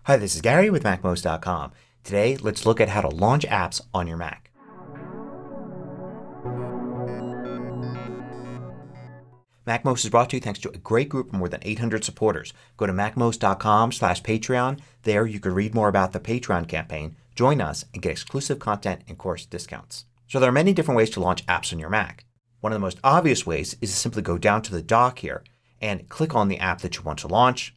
Hi, this is Gary with MACMOST.com. Today let's look at how to launch apps on your Mac. MACMOST is brought to you thanks to a great group of more than 800 supporters. Go to MACMOST.com/Patreon. There you can read more about the Patreon campaign, join us, and get exclusive content and course discounts. So there are many different ways to launch apps on your Mac. One of the most obvious ways is to simply go down to the dock here and click on the app that you want to launch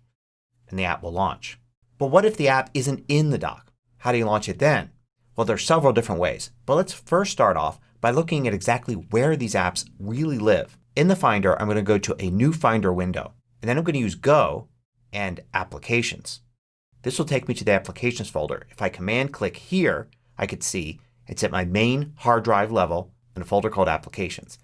and the app will launch. But what if the app isn't in the dock? How do you launch it then? Well, there are several different ways. But let's first start off by looking at exactly where these apps really live. In the Finder I'm going to go to a new Finder window and then I'm going to use Go and Applications. This will take me to the Applications folder. If I command click here I could see it's at my main hard drive level in a folder called Applications.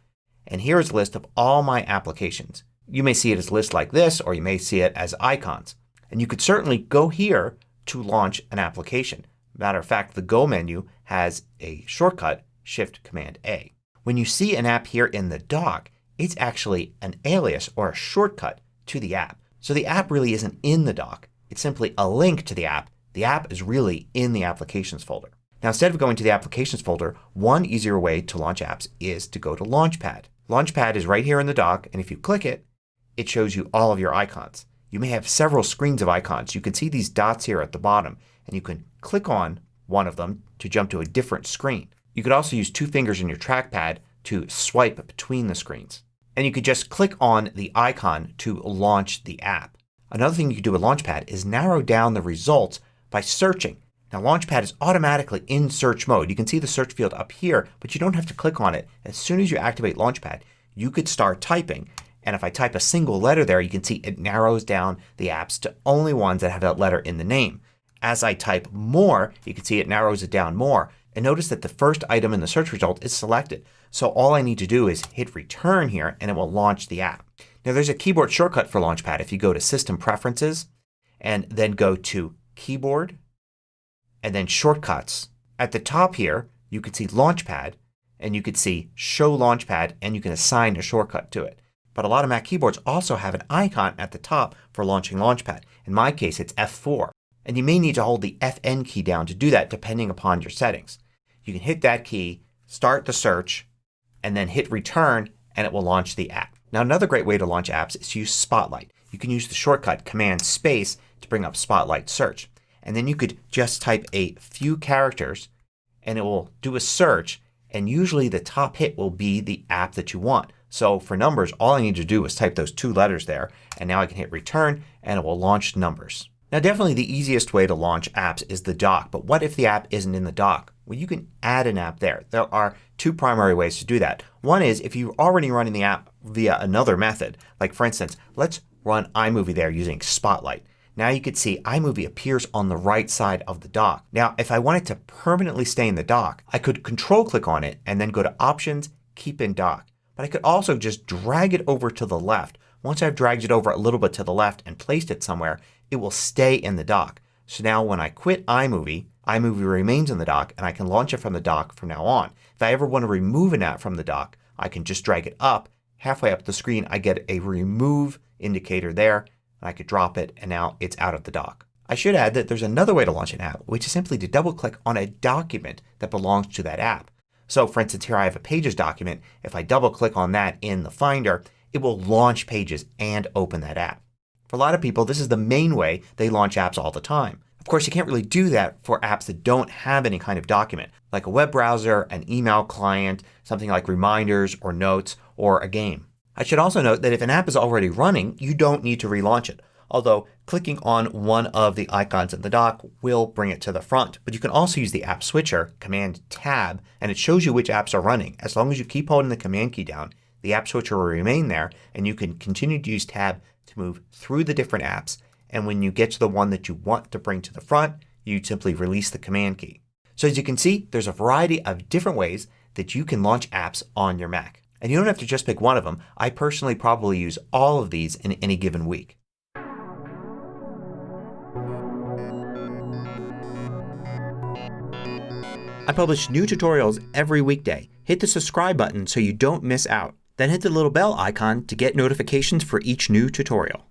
And here is a list of all my applications. You may see it as a list like this or you may see it as icons. And you could certainly go here to launch an application. Matter of fact, the Go menu has a shortcut, Shift Command A. When you see an app here in the dock, it's actually an alias or a shortcut to the app. So the app really isn't in the dock. It's simply a link to the app. The app is really in the Applications folder. Now instead of going to the Applications folder, one easier way to launch apps is to go to Launchpad. Launchpad is right here in the dock and if you click it, it shows you all of your icons. You may have several screens of icons. You can see these dots here at the bottom and you can click on one of them to jump to a different screen. You could also use two fingers in your trackpad to swipe between the screens. And you could just click on the icon to launch the app. Another thing you can do with Launchpad is narrow down the results by searching. Now Launchpad is automatically in search mode. You can see the search field up here but you don't have to click on it. As soon as you activate Launchpad you could start typing. And if I type a single letter there you can see it narrows down the apps to only ones that have that letter in the name. As I type more you can see it narrows it down more. And notice that the first item in the search result is selected. So all I need to do is hit return here and it will launch the app. Now there's a keyboard shortcut for Launchpad. If you go to System Preferences and then go to Keyboard and then Shortcuts. At the top here you can see Launchpad and you can see Show Launchpad and you can assign a shortcut to it. But a lot of Mac keyboards also have an icon at the top for launching Launchpad. In my case it's F4. And you may need to hold the FN key down to do that depending upon your settings. You can hit that key, start the search, and then hit return and it will launch the app. Now another great way to launch apps is to use Spotlight. You can use the shortcut Command Space to bring up Spotlight Search. And then you could just type a few characters and it will do a search and usually the top hit will be the app that you want. So for Numbers all I need to do is type those two letters there and now I can hit return and it will launch Numbers. Now definitely the easiest way to launch apps is the dock. But what if the app isn't in the dock? Well, you can add an app there. There are two primary ways to do that. One is if you're already running the app via another method. Like for instance, let's run iMovie there using Spotlight. Now you can see iMovie appears on the right side of the dock. Now if I wanted to permanently stay in the dock I could control click on it and then go to Options, Keep in Dock. But I could also just drag it over to the left. Once I've dragged it over a little bit to the left and placed it somewhere it will stay in the dock. So now when I quit iMovie, iMovie remains in the dock and I can launch it from the dock from now on. If I ever want to remove an app from the dock I can just drag it up. Halfway up the screen I get a remove indicator there. I could drop it and now it's out of the dock. I should add that there's another way to launch an app which is simply to double click on a document that belongs to that app. So for instance here I have a Pages document. If I double click on that in the Finder it will launch Pages and open that app. For a lot of people this is the main way they launch apps all the time. Of course you can't really do that for apps that don't have any kind of document like a web browser, an email client, something like Reminders or Notes or a game. I should also note that if an app is already running you don't need to relaunch it. Although clicking on one of the icons in the dock will bring it to the front. But you can also use the app switcher, Command Tab, and it shows you which apps are running. As long as you keep holding the Command key down the app switcher will remain there and you can continue to use Tab to move through the different apps. And when you get to the one that you want to bring to the front you simply release the Command key. So as you can see there's a variety of different ways that you can launch apps on your Mac. And you don't have to just pick one of them. I personally probably use all of these in any given week. I publish new tutorials every weekday. Hit the subscribe button so you don't miss out. Then hit the little bell icon to get notifications for each new tutorial.